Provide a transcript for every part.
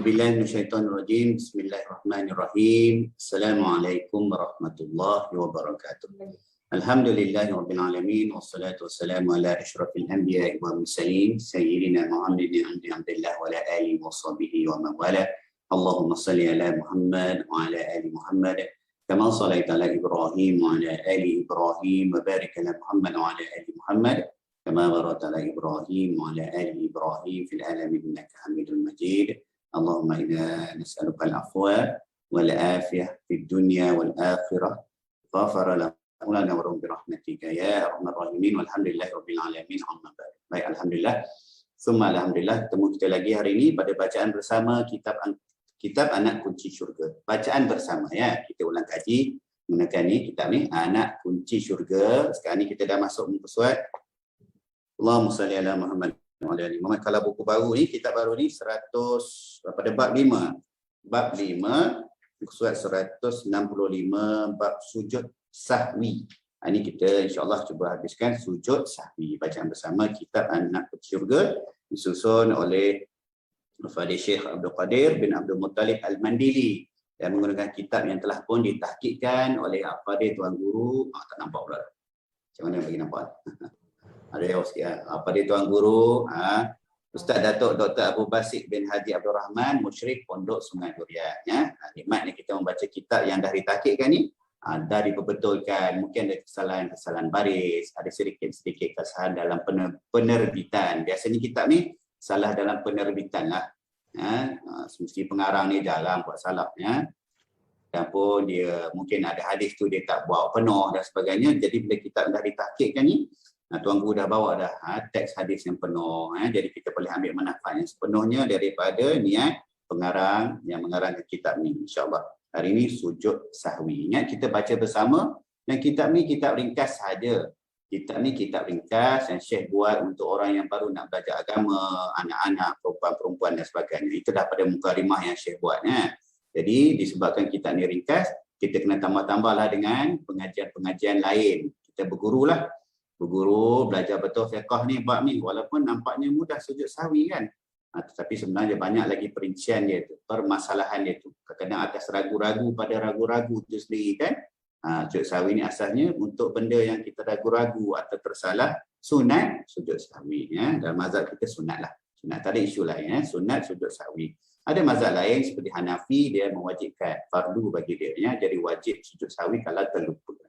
A'udzubillahi minasyaitonirrajim. Bismillahirrahmanirrahim. Assalamualaikum warahmatullahi wabarakatuh. Alhamdulillahirabbil alamin wassalatu wassalamu ala asyrafil anbiya'i wal mursalin sayyidina Muhammadin abdillah wa ala alihi washabihi wa man wala. Allahumma shalli ala Muhammad wa ala ali Muhammad kama shallaita ala Ibrahim wa ala ali Ibrahim wa barik ala Muhammad wa ala ali Muhammad kama barakta ala Ibrahim wa ala ali Ibrahim fil alamin innaka Hamidul Majid. Allahumma inna nas'aluka al-afwa wal afiyah fid dunya wal akhirah. Ghafara lana wa bi rahmatika ya arhamar rahimin walhamdulillahi rabbil alamin. Amma ba'd. Baik, alhamdulillah. Summa alhamdulillah, ketemu kita lagi hari ini pada bacaan bersama kitab Anak Kunci Syurga. Bacaan bersama ya. Kita ulang kaji menggunakan ni kitab ni Anak Kunci Syurga. Sekarang ni kita dah masuk muka surat. Allahumma salli ala Muhammad. Kalau buku baru ni, kitab baru ni 100 pada bab 5. Bab 5, surat 165 bab sujud sahwi. Ini kita insya-Allah cuba habiskan sujud sahwi. Bacaan bersama kitab Anak Kunci Syurga disusun oleh Fadil Syekh Abdul Qadir bin Abdul Muttalib Al-Mandili dan menggunakan kitab yang telah pun ditahqiqkan oleh Fadil Tuan Guru. Tak nampak pula. Macam mana bagi nampak? Ada yang sikit. Apa dia Tuan Guru? Ustaz Datuk Dr. Abu Basit bin Haji Abdul Rahman, Musyrik Pondok Sungai Durian. Ya. Nikmat ni kita membaca kitab yang dah ditahqiqkan ni. Dah diperbetulkan. Mungkin ada kesalahan baris. Ada sedikit kesalahan dalam penerbitan. Biasanya kitab ni salah dalam penerbitan lah. Semesti pengarang ni jarang buat salah. Ya. Dan pun dia mungkin ada hadis tu dia tak buat penuh dan sebagainya. Jadi bila kitab dah ditahqiqkan ni, Tuan Guru dah bawa dah teks hadis yang penuh. Jadi kita boleh ambil manfaat yang sepenuhnya daripada niat pengarang yang mengarangkan kitab ni, insya-Allah. Hari ini sujud sahwi. Ingat kita baca bersama dan kitab ni kitab ringkas saja. Kitab ni kitab ringkas yang Syekh buat untuk orang yang baru nak belajar agama, anak-anak, perempuan-perempuan dan sebagainya. Itu dah pada mukadimah yang Syekh buat. Jadi disebabkan kitab ni ringkas, kita kena tambah-tambahlah dengan pengajian-pengajian lain. Kita berguru, belajar betul fiqh ni, bab ni, walaupun nampaknya mudah sujud sahwi kan. Tetapi sebenarnya banyak lagi perincian dia tu, permasalahan dia tu. Kadang-kadang atas ragu-ragu pada ragu-ragu tu sendiri kan. Sujud sahwi ni asalnya untuk benda yang kita ragu-ragu atau tersalah, sunat sujud sahwi. Dalam mazhab kita sunat lah. Sunat tak ada isu lain. Sunat sujud sahwi. Ada mazhab lain seperti Hanafi, dia mewajibkan fardu bagi dia. Jadi wajib sujud sahwi kalau terlupa.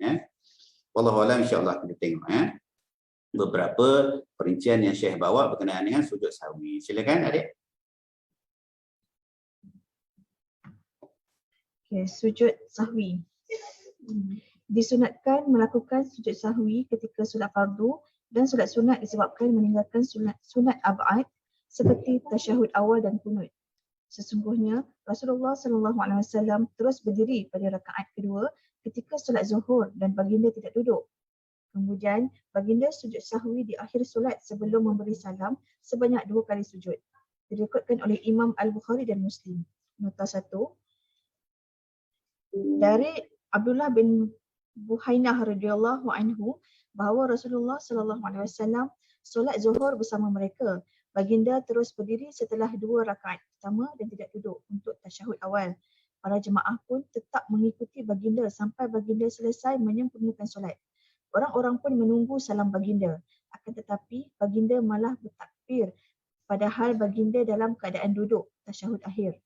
Wallahualam, insya-Allah kita tengok beberapa perincian yang Syekh bawa berkenaan dengan sujud sahwi. Silakan adik. Okay, sujud sahwi. Disunatkan melakukan sujud sahwi ketika solat fardu dan solat sunat disebabkan meninggalkan sunat ab'ad seperti tasyahud awal dan kunut. Sesungguhnya Rasulullah SAW terus berdiri pada rakaat kedua ketika solat zuhur dan baginda tidak duduk. Kemudian baginda sujud sahwi di akhir solat sebelum memberi salam sebanyak 2 kali sujud. Direkodkan oleh Imam Al-Bukhari dan Muslim. Nota 1. Dari Abdullah bin Buhainah radhiyallahu anhu bahawa Rasulullah SAW solat zuhur bersama mereka. Baginda terus berdiri setelah 2 rakaat pertama dan tidak duduk untuk tasyahud awal. Para jemaah pun tetap mengikuti baginda sampai baginda selesai menyempurnakan solat. Orang-orang pun menunggu salam baginda. Akan tetapi baginda malah bertakbir padahal baginda dalam keadaan duduk tasyahud akhir.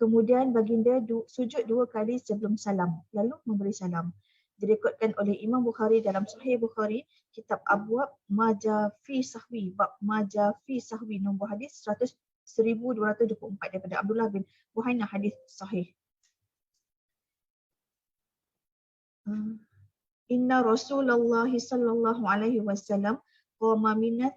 Kemudian baginda sujud 2 kali sebelum salam lalu memberi salam. Direkodkan oleh Imam Bukhari dalam Sahih Bukhari, kitab Abwab Maja fi Sahwi, bab Maja fi Sahwi, nombor hadis 1224 daripada Abdullah bin Buhainah, hadis sahih. Inna Rasulullah sallallahu alaihi wasallam qama minat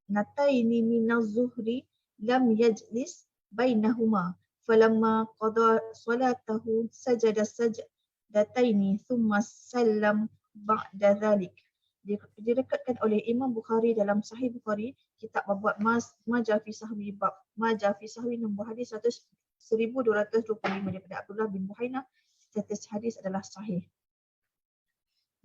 nataini minaz zuhri lam yajlis bainahuma falamma qada salatahu sajada sajdataini thumma sallam ba'da dhalik. Direkodkan oleh Imam Bukhari dalam Sahih Bukhari, kitab Abwab Majah fi Sahwi, bab Majah fi Sahwi, nombor hadis 1225 daripada Abdullah bin Buhainah. Status hadis adalah sahih.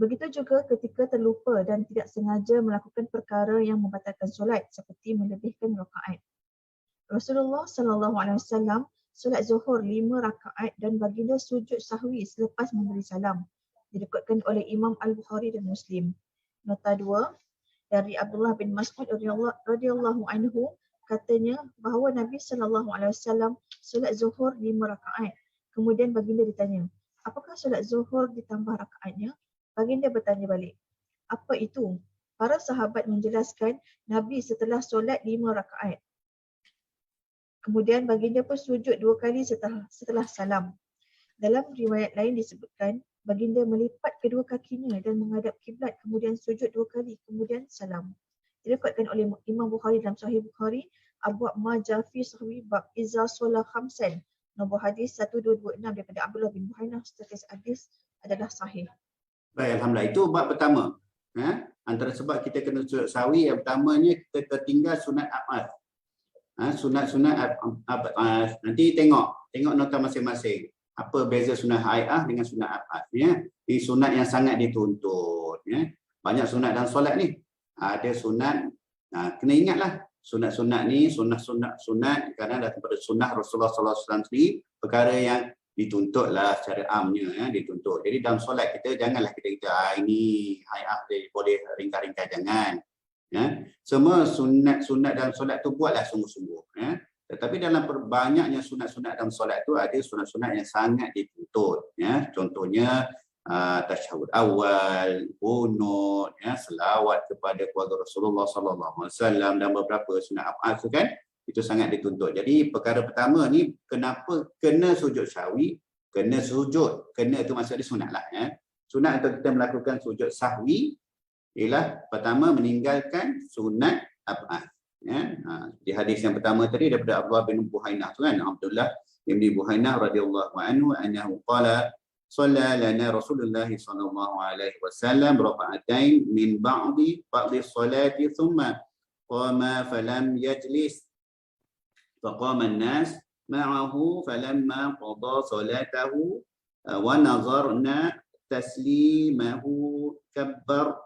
Begitu juga ketika terlupa dan tidak sengaja melakukan perkara yang membatalkan solat seperti melebihkan rakaat. Rasulullah sallallahu alaihi wasallam solat zuhur 5 rakaat dan baginda sujud sahwi selepas memberi salam. Diriwayatkan oleh Imam Al-Bukhari dan Muslim. Nota 2, dari Abdullah bin Mas'ud radhiyallahu anhu katanya bahawa Nabi sallallahu alaihi wasallam solat zuhur 5 rakaat. Kemudian baginda ditanya, apakah solat zuhur ditambah rakaatnya? Baginda bertanya balik, apa itu? Para sahabat menjelaskan Nabi setelah solat 5 rakaat. Kemudian baginda pun sujud 2 kali setelah salam. Dalam riwayat lain disebutkan baginda melipat kedua kakinya dan menghadap kiblat, kemudian sujud 2 kali, kemudian salam. Diriwayatkan oleh Imam Bukhari dalam Sahih Bukhari, Abwab ma ja fi sahwi bab iza solah khamsan, nombor hadis 1226 daripada Abdullah bin Buhainah. Status hadis adalah sahih. Baik, alhamdulillah. Itu bab pertama. Antara sebab kita kena sujud sahwi, yang pertamanya kita tertinggal sunat abad. Sunat-sunat abad. Nanti tengok nota masing-masing. Apa beza sunat hai'ah dengan sunat abad, ya. Ini sunat yang sangat dituntut, ya. Banyak sunat dalam solat ni. Ada sunat, kena ingatlah sunat-sunat ni, sunat kadang daripada sunnah Rasulullah sallallahu alaihi wasallam sendiri, perkara yang dituntutlah secara amnya, ya, dituntut. Jadi dalam solat kita janganlah kita ini hai'ah boleh ringkas-ringkas, jangan. Ya. Semua sunat dalam solat tu buatlah sungguh-sungguh, ya. Tetapi dalam perbanyaknya sunat-sunat dalam solat tu ada sunat-sunat yang sangat dituntut, ya. Contohnya tasyahud awal, qunut, ya, selawat kepada keluarga Rasulullah sallallahu alaihi wasallam dan beberapa sunat abad tu kan, itu sangat dituntut. Jadi perkara pertama ni, kenapa kena sujud sahwi? Kena itu maksudnya sunat lah, ya. Sunat untuk kita melakukan sujud sahwi ialah pertama meninggalkan sunat abad, ya. Di hadis yang pertama tadi daripada Abdullah bin Buhainah tu kan, Abdullah bin Buhainah radhiyallahu anhu qala shalla lana Rasulullah sallallahu alaihi wasallam raka'atain min ba'di salati thumma qama falam yajlis faqama an-nas ma'ahu falamma qada salatahu wa nazarna taslimahu kabbara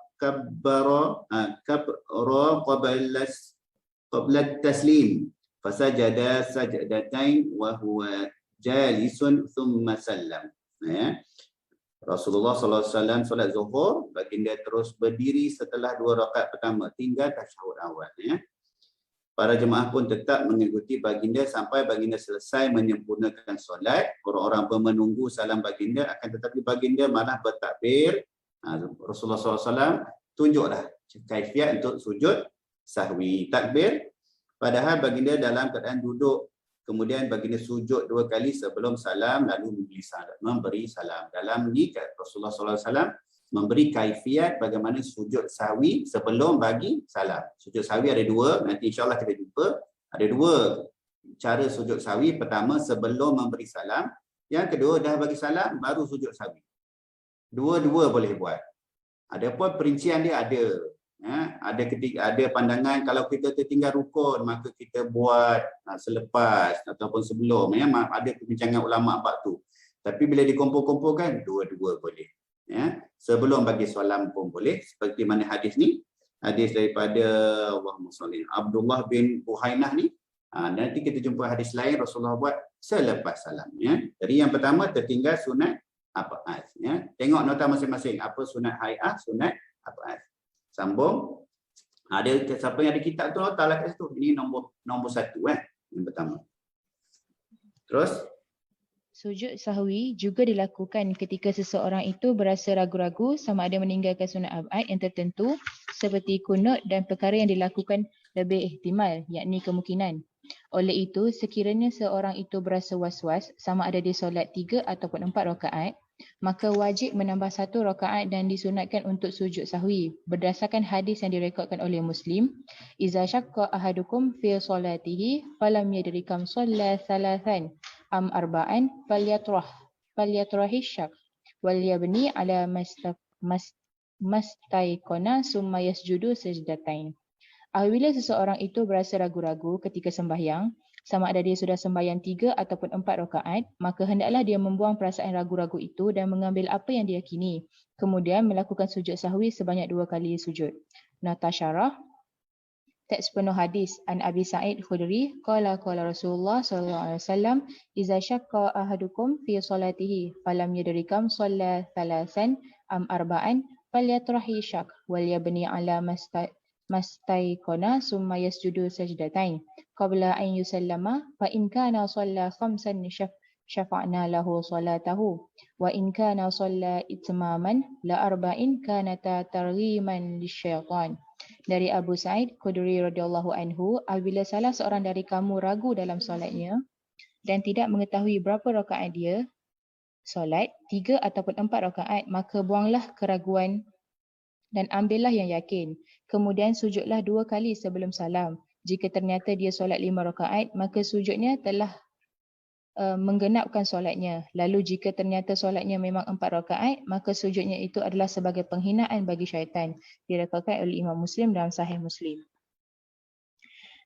qabla at-taslim fasajada sajdatain wa huwa jalisun thumma sallam, ya. Rasulullah sallallahu alaihi wasallam solat zuhur, baginda terus berdiri setelah 2 rakaat pertama, tinggal tasyahud awal, ya. Para jemaah pun tetap mengikuti baginda sampai baginda selesai menyempurnakan solat. Orang-orang pun menunggu salam baginda, akan tetapi baginda malah bertakbir. Rasulullah SAW tunjuklah kaifiat untuk sujud sahwi, takbir, padahal baginda dalam keadaan duduk. Kemudian baginda sujud 2 kali sebelum salam, lalu memberi salam. Dalam ni Rasulullah SAW memberi kaifiat bagaimana sujud sahwi sebelum bagi salam. Sujud sahwi ada 2, nanti insyaAllah kita jumpa. Ada 2 cara sujud sahwi. Pertama sebelum memberi salam, yang kedua dah bagi salam baru sujud sahwi. Dua-dua boleh buat. Adapun perincian dia ada. Ya, ada pandangan kalau kita tertinggal rukun maka kita buat selepas ataupun sebelum, ya. Ada perbincangan ulama bab tu. Tapi bila dikumpul-kumpulkan, dua-dua boleh. Ya, sebelum bagi salam pun boleh, seperti mana hadis ni, hadis daripada Allahumma salli Abdullah bin Buhainah ni. Nanti kita jumpa hadis lain Rasulullah buat selepas salam, ya. Jadi yang pertama tertinggal sunat abad, ya. Tengok nota masing-masing, apa sunat hai'ah, sunat abad. Sambung. Ada siapa yang ada kitab tu nota lah kat situ. Ini nombor 1, yang pertama. Terus sujud sahwi juga dilakukan ketika seseorang itu berasa ragu-ragu sama ada meninggalkan sunat abad yang tertentu seperti kunut dan perkara yang dilakukan lebih ihtimal, yakni kemungkinan. Oleh itu, sekiranya seorang itu berasa was-was sama ada dia solat 3 ataupun 4 rakaat, maka wajib menambah 1 rakaat dan disunatkan untuk sujud sahwi berdasarkan hadis yang direkodkan oleh Muslim, iza syaqqa ahadukum fi salatihi falam yadri kam shalla thalathan am arba'an falyatrahi syak wal yabni ala mastaiqana summa yasjudu sajdatain. Apabila seseorang itu berasa ragu-ragu ketika sembahyang, sama ada dia sudah sembahyang 3 ataupun 4 rakaat, maka hendaklah dia membuang perasaan ragu-ragu itu dan mengambil apa yang diyakini. Kemudian melakukan sujud sahwi sebanyak 2 kali sujud. Nota syarah. Teks penuh hadis an Abi Sa'id Khudri qala Rasulullah sallallahu alaihi wasallam idza syaqqa ahadukum fi salatihi falam yadrikam shalla thalasan am arba'an falyatrahi syak wal yabni ala mastaiqana summa yasjudu sajdatain qabla an yusallama fa in kana shalla khamsan syafa'na lahu salatahu wa in kana shalla itmaman la arba'in kanata targhiman lisyaitan. Dari Abu Sa'id Khudri radhiyallahu anhu, apabila salah seorang dari kamu ragu dalam solatnya dan tidak mengetahui berapa rakaat dia solat, 3 ataupun 4 rakaat, maka buanglah keraguan dan ambillah yang yakin. Kemudian sujudlah 2 kali sebelum salam. Jika ternyata dia solat 5 rakaat, maka sujudnya telah menggenapkan solatnya. Lalu jika ternyata solatnya memang 4 rakaat, maka sujudnya itu adalah sebagai penghinaan bagi syaitan. Diriwayatkan oleh Imam Muslim dalam Sahih Muslim.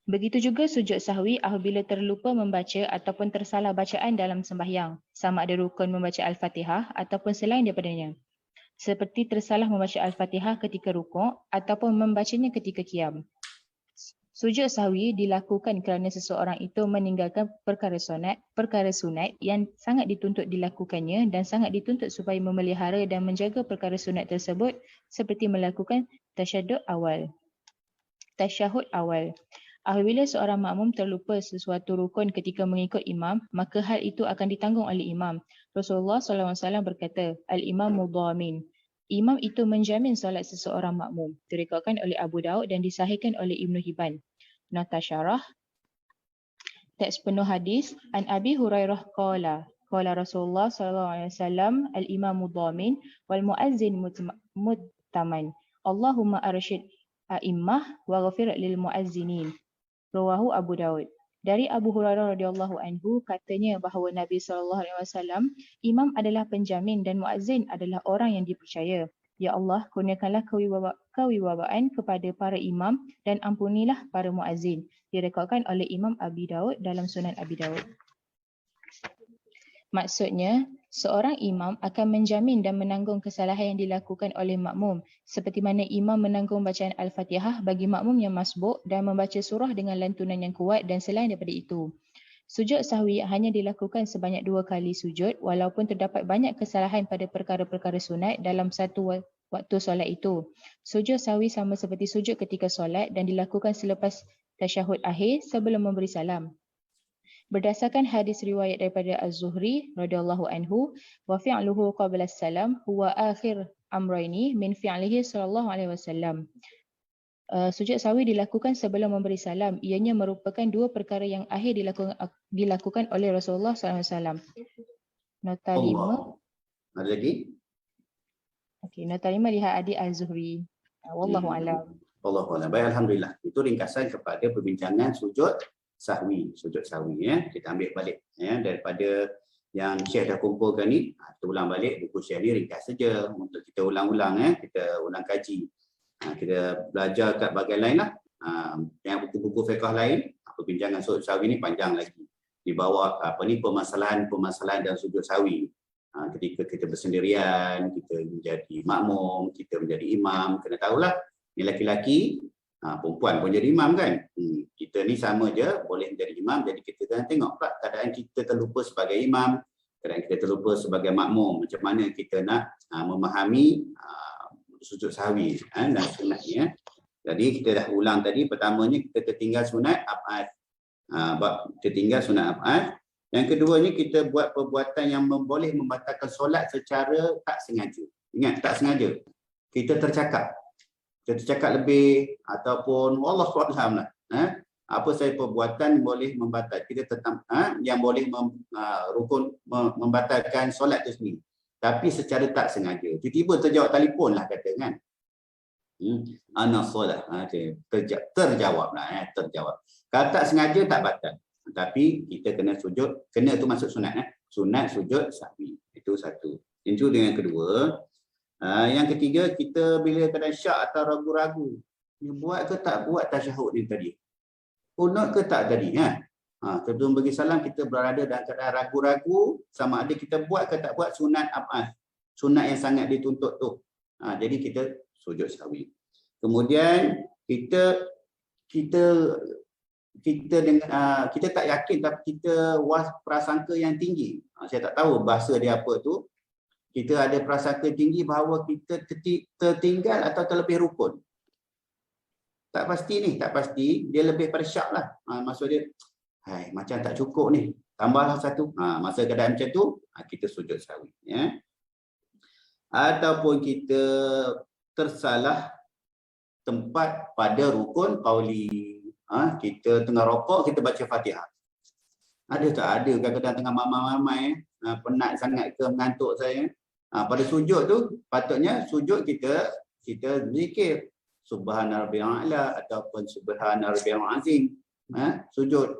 Begitu juga sujud sahwi apabila terlupa membaca ataupun tersalah bacaan dalam sembahyang, sama ada rukun membaca Al-Fatihah ataupun selain daripadanya. Seperti tersalah membaca Al-Fatihah ketika rukuk ataupun membacanya ketika qiyam. Sujud sahwi dilakukan kerana seseorang itu meninggalkan perkara sunat yang sangat dituntut dilakukannya dan sangat dituntut supaya memelihara dan menjaga perkara sunat tersebut seperti melakukan tasyahud awal. Apabila seorang makmum terlupa sesuatu rukun ketika mengikut imam, maka hal itu akan ditanggung oleh imam. Rasulullah SAW berkata, Al-imamu dhamin. Imam itu menjamin solat seseorang makmum. Diriwayatkan oleh Abu Daud dan disahihkan oleh Ibnu Hibban. Nota syarah. Teks penuh hadis an Abi Hurairah qala Rasulullah sallallahu alaihi wasallam al-imamu dhamin wal muazzin muttaman. Allahumma arsyid a'immah wa ghafir lil muazzinin. Rawahu Abu Daud. Dari Abu Hurairah radhiyallahu anhu katanya bahawa Nabi sallallahu alaihi wasallam, imam adalah penjamin dan muazzin adalah orang yang dipercaya. Ya Allah, kurniakanlah kewibawaan kepada para imam dan ampunilah para muazzin. Direkodkan oleh Imam Abi Daud dalam Sunan Abi Daud. Maksudnya, seorang imam akan menjamin dan menanggung kesalahan yang dilakukan oleh makmum, seperti mana imam menanggung bacaan Al-Fatihah bagi makmum yang masbuk dan membaca surah dengan lantunan yang kuat dan selain daripada itu. Sujud sahwi hanya dilakukan sebanyak 2 kali sujud walaupun terdapat banyak kesalahan pada perkara-perkara sunat dalam satu waktu solat itu. Sujud sahwi sama seperti sujud ketika solat dan dilakukan selepas tasyahud akhir sebelum memberi salam. Berdasarkan hadis riwayat daripada Az-Zuhri radhiyallahu anhu, wa fi'luhu qabla as-salam huwa akhir amrayni min fi'lihi sallallahu alaihi wasallam. Sujud sahwi dilakukan sebelum memberi salam. Ianya merupakan 2 perkara yang akhir dilakukan oleh Rasulullah sallallahu alaihi wasallam. Nota 5. Ada lagi? Okey, nota 5 lihat adik Az-Zuhri. Wallahu a'lam. Wallahu a'lam. Baik, alhamdulillah. Itu ringkasan kepada perbincangan sujud sahwi ya. Kita ambil balik ya daripada yang Syekh dah kumpulkan ni. Kita ulang balik buku Syekh ni, ringkas saja untuk kita ulang-ulang kita ulang kaji. Kita belajar kat bahagian lain lah. Yang buku-buku fiqh lain, perbincangan sujud sahwi ni panjang lagi. Di bawah permasalahan dan sujud sahwi. Ketika kita bersendirian, kita menjadi makmum, kita menjadi imam, kena tahulah ni laki-laki, perempuan pun jadi imam kan. Kita ni sama je boleh menjadi imam, jadi kita kena tengok pula keadaan kita terlupa sebagai imam, keadaan kita terlupa sebagai makmum, macam mana kita nak memahami sujud sahwi dan sunatnya. Jadi kita dah ulang tadi, pertamanya kita tertinggal sunat ab'ad. Tertinggal sunat ab'ad. Yang keduanya kita buat perbuatan yang boleh membatalkan solat secara tak sengaja. Ingat, tak sengaja. Kita tercakap lebih ataupun Allah SWT lah. Apa saya perbuatan boleh membatalkan kita tetap yang boleh membatalkan solat itu sendiri. Tapi secara tak sengaja. Tiba-tiba terjawab telefon lah kata kan. Ana solat. Terjawab lah. Terjawab. Kalau tak sengaja tak batal. Tapi kita kena sujud. Kena tu masuk sunat. Sunat sujud sahwi. Itu satu. Itu dengan kedua. Yang ketiga, kita bila kadang syak atau ragu-ragu. Buat ke tak buat tasyahud ni tadi? Kunut ke tak tadi? Sebelum bagi salam, kita berada dalam keadaan ragu-ragu sama ada kita buat ke tak buat sunat ab'ad. Sunat yang sangat dituntut tu. Jadi kita sujud sahwi. Kemudian kita kita tak yakin tapi kita prasangka yang tinggi. Saya tak tahu bahasa dia apa tu. Kita ada prasangka tinggi bahawa kita tertinggal atau terlebih rukun. Tak pasti ni, tak pasti. Dia lebih pada syak lah. Maksud dia, macam tak cukup ni. Tambahlah satu. Masa keadaan macam tu, kita sujud sahwi. Ya. Ataupun kita tersalah tempat pada rukun qauli. Kita tengah rokok, kita baca Fatihah. Ada tak? Ada. Kadang-kadang tengah mamai-mamai, penat sangat ke mengantuk saya. Pada sujud tu, patutnya sujud kita zikir. Subhana rabbiyal a'la ataupun subhana rabbiyal azim. Sujud.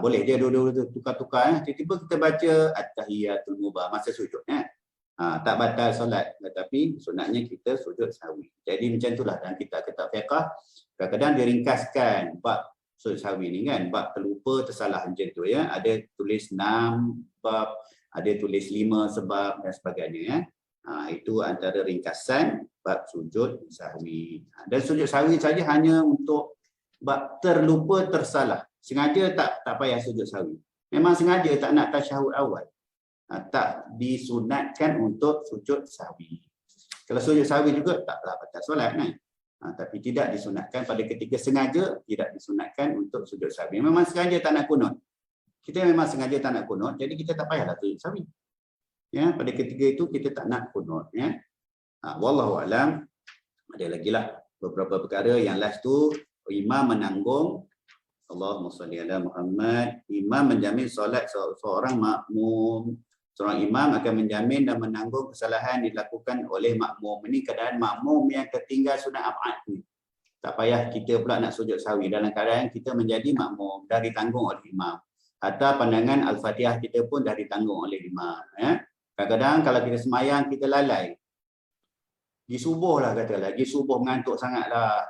Boleh dia dua-dua tukar-tukar. Tiba-tiba kita baca at-tahiyatul mubah masa sujud. Tak batal solat, tetapi sunatnya kita sujud sahwi. Jadi macam itulah dalam kitab-kitab fiqh kadang-kadang diringkaskan bab sujud sahwi ni kan, bab terlupa tersalah macam tu ya. Ada tulis 6 bab, ada tulis 5 sebab dan sebagainya ya. Itu antara ringkasan bab sujud sahwi. Dan sujud sahwi saja hanya untuk bab terlupa tersalah. Sengaja tak payah sujud sahwi. Memang sengaja tak nak tasyahud awal. Tak disunatkan untuk sujud sahwi. Kalau sujud sahwi juga taklah batal solat kan. Tapi tidak disunatkan pada ketika sengaja, tidak disunatkan untuk sujud sahwi. Memang sengaja tak nak kunut. Kita memang sengaja tak nak kunut, jadi kita tak payahlah sujud sahwi. Ya, pada ketika itu kita tak nak kunut ya. Wallahu alam. Ada lagi lah beberapa perkara yang last tu imam menanggung. Allahumma salli ala Muhammad. Imam menjamin solat seorang makmum. Seorang imam akan menjamin dan menanggung kesalahan dilakukan oleh makmum. Ini keadaan makmum yang tertinggal sunat ab'ad ni. Tak payah kita pula nak sujud sahwi dalam keadaan kita menjadi makmum dah ditanggung oleh imam. Hatta pandangan Al-Fatihah kita pun dah ditanggung oleh imam ya. Kadang-kadang kalau kita semayang kita lalai. Di subuh lah katalah, di subuh mengantuk sangatlah.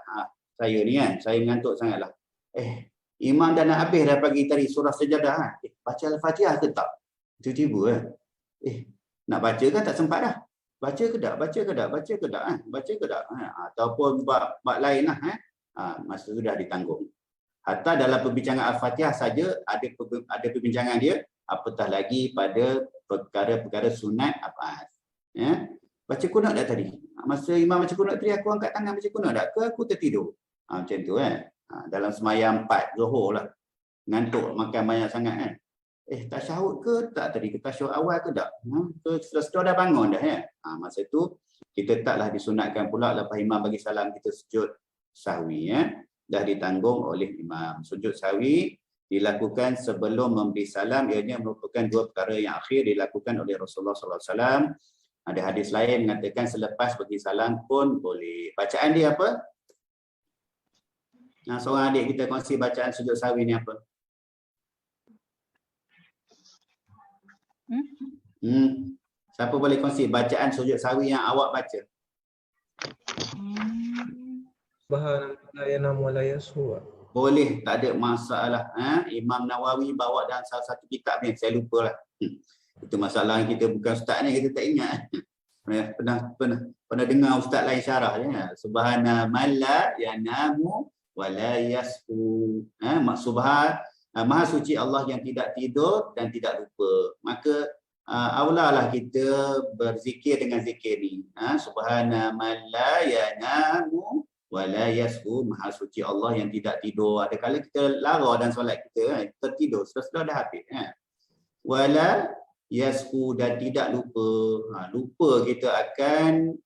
Saya ni kan, saya mengantuk sangatlah. Imam dah nak habis dah pagi tadi surah Sajadah. Baca Al-Fatihah ke tak? Tiba-tiba nak baca kan tak sempat dah. Baca ke tak? Baca ke tak? Baca ke tak? Baca ke tak? Ataupun bab lain lah. Masa sudah ditanggung. Hatta dalam perbincangan Al-Fatihah saja ada perbincangan dia, apatah lagi pada perkara-perkara sunat ab'ad. Ya? Baca kunut dah tadi. Masa imam baca kunut tadi, aku angkat tangan baca kunut tak? Ke aku tertidur? Macam tu kan. Dalam semayang 4 Zuhur lah. Ngantuk makan banyak sangat kan. Tasyahud ke tak tadi? Tasyahud awal ke tak? Setelah dah bangun dah ya. Masa tu kita taklah disunatkan pula lepas imam bagi salam kita sujud sahwi ya. Dah ditanggung oleh imam. Sujud sahwi dilakukan sebelum memberi salam, ianya merupakan dua perkara yang akhir dilakukan oleh Rasulullah SAW. Ada hadis lain mengatakan selepas bagi salam pun boleh. Bacaan dia apa? Seorang adik kita kongsi bacaan sujud sahwi ni apa? Siapa boleh kongsi bacaan sujud sahwi yang awak baca? Subhanallah ya namu la yaswa. Boleh, tak ada masalah. Imam Nawawi bawa dalam salah satu kitab ni, saya lupa lah. Itu masalah kita bukan ustaz ni, kita tak ingat. Pernah dengar ustaz lain syarah ya. Subhana man la yanamu wa la yasfu. Maha suci Allah yang tidak tidur dan tidak lupa. Maka aulalah kita berzikir dengan zikir ni. Subhana man la yanamu wala yasfu, maha suci Allah yang tidak tidur. Ada kala kita lara dan solat kita tertidur, sudah dah habis wala yasfu, dan tidak lupa. Lupa kita akan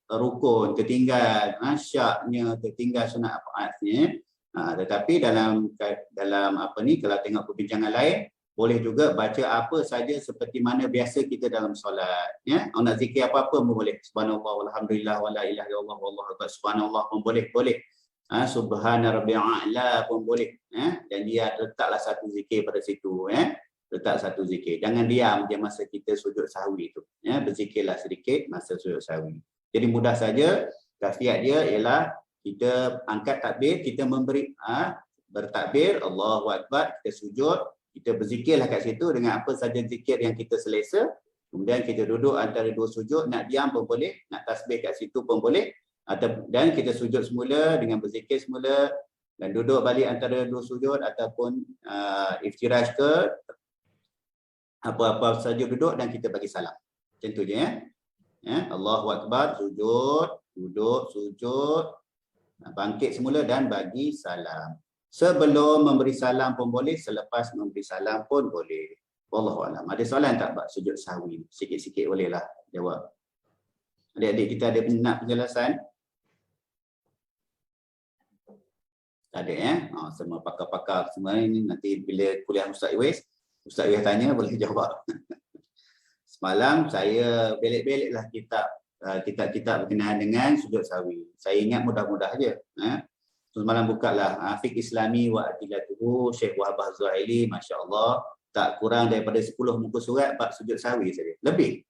rukun, tertinggal syaknya, tertinggal sunat ab'adnya. Tetapi dalam apa ni, kalau tengok perbincangan lain, boleh juga baca apa saja seperti mana biasa kita dalam solat ya. Nak zikir apa-apa pun boleh. Subhanallah walhamdulillah wala ilaha illallah wallahu akbar. Subhanallah pun boleh. Subhana rabbiyal a'la pun boleh dan dia letaklah satu zikir pada situ letak satu zikir. Jangan diam je masa kita sujud sahwi tu berzikirlah sedikit masa sujud sahwi. Jadi mudah saja. Khasiat dia ialah kita angkat takbir, kita memberi bertakbir Allahu akbar, kita sujud. Kita berzikirlah kat situ dengan apa saja zikir yang kita selesa. Kemudian kita duduk antara dua sujud, nak diam pun boleh, nak tasbih kat situ pun boleh. Dan kita sujud semula dengan berzikir semula. Dan duduk balik antara dua sujud ataupun iftirash ke apa-apa saja duduk dan kita bagi salam. Macam tu je ya. Allahu Akbar, sujud, duduk, sujud, bangkit semula dan bagi salam. Sebelum memberi salam pun boleh, selepas memberi salam pun boleh. Wallahu a'lam. Ada soalan tak bab sujud sahwi? Sikit-sikit bolehlah jawab. Adik-adik kita ada nak penjelasan? Tak ada ya? Semua pakar-pakar semua ini nanti bila kuliah Ustaz Iwais tanya boleh jawab. Semalam saya belik-beliklah kitab-kitab berkenaan dengan sujud sahwi. Saya ingat mudah-mudah je. Semalam bukalah Fiqh Islami wa Adilatuhu Syekh Wahbah Zuhaili, masya-Allah, tak kurang daripada 10 muka surat bab sujud sahwi saja. Lebih.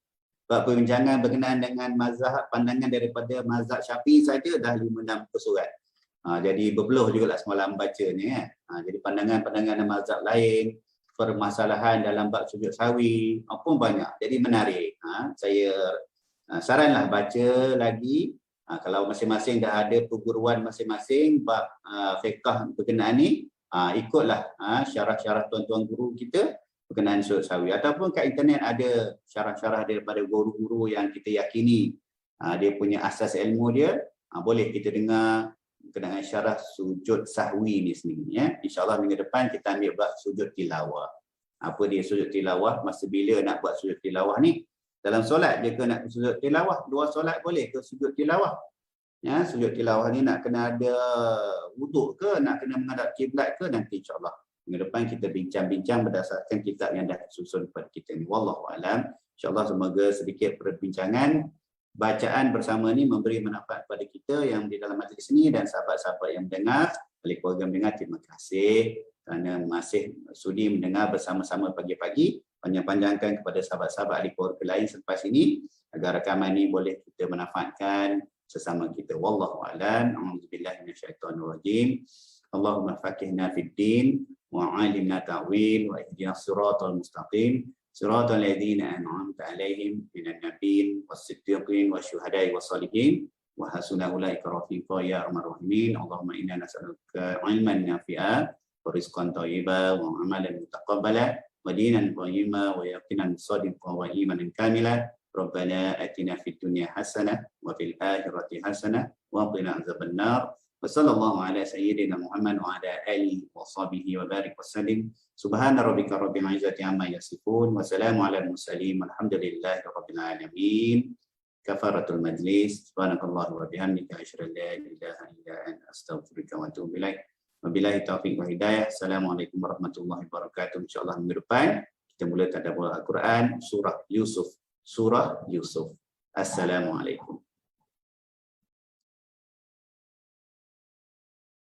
Bab perbincangan berkenaan dengan mazhab, pandangan daripada mazhab Syafi'i saja dah 5-6 muka surat. Jadi berbeluh jugalah semalam baca ni kan. Jadi pandangan-pandangan mazhab lain, permasalahan dalam bab sujud sahwi pun banyak. Jadi menarik. Saya saranlah baca lagi. Kalau masing-masing dah ada perguruan masing-masing bab fiqh berkenaan ni, ikutlah syarah-syarah tuan-tuan guru kita berkenaan sujud sahwi. Ataupun kat internet ada syarah-syarah daripada guru-guru yang kita yakini dia punya asas ilmu dia, boleh kita dengar berkenaan syarah sujud sahwi ni sendiri ya. InsyaAllah minggu depan kita ambil bab sujud tilawah. Apa dia sujud tilawah, masa bila nak buat sujud tilawah ni? Dalam solat je ke nak sujud tilawah? Luar solat boleh ke sujud tilawah? Ya, sujud tilawah ni nak kena ada wuduk ke, nak kena menghadap kiblat ke, nanti insya-Allah minggu depan kita bincang-bincang berdasarkan kitab yang dah disusun kepada kita ni. Wallahu alam. Insya-Allah semoga sedikit perbincangan bacaan bersama ni memberi manfaat kepada kita yang di dalam majlis ini dan sahabat-sahabat yang mendengar. Oleh keluarga mendengar, terima kasih kerana masih sudi mendengar bersama-sama pagi-pagi. Panjang-panjangkan kepada sahabat-sahabat ahli keluarga lain selepas ini agar rakaman ini boleh kita manfaatkan sesama kita. Wallahu a'lam. A'udzubillahi minasyaitonirrajim. Allahumma faqihna fid din wa 'allimna ta'wil wa ihdinas siratal mustaqim. Siratal ladzina an'amta 'alaihim minan nabiyyin was-siddiqin wasyuhada'i was-shalihin wa hasuna ulaika rafiqa ya arhamar rahimin. Allahumma inna nas'aluka 'ilman nafi'a wa rizqan thayyiban wa 'amalan mutaqabbala wa dinan qayyiman wa yaqinan shadiqan wa imanan kamilan. Rabbana atina fid dunya hasanah wa fil akhirati hasanah wa qina azabannar. Wa sallallahu ala sayyidina Muhammad wa ala alihi wa sahbihi wa barik wa sallim. Subhana rabbika rabbil izzati amma yasifun wa salamun alal mursalin walhamdulillahi rabbil alamin. Kafaratul majlis. Subhanakallah wa bihamdika asyhadu an la ilaha illa anta astaghfiruka wa atubu ilaik. Wabillahi taufiq wa hidayah. Assalamualaikum warahmatullahi wabarakatuh. Insyaallah minggu depan kita mula tadabbur Al-Quran surah Yusuf. Surah Yusuf. Assalamualaikum.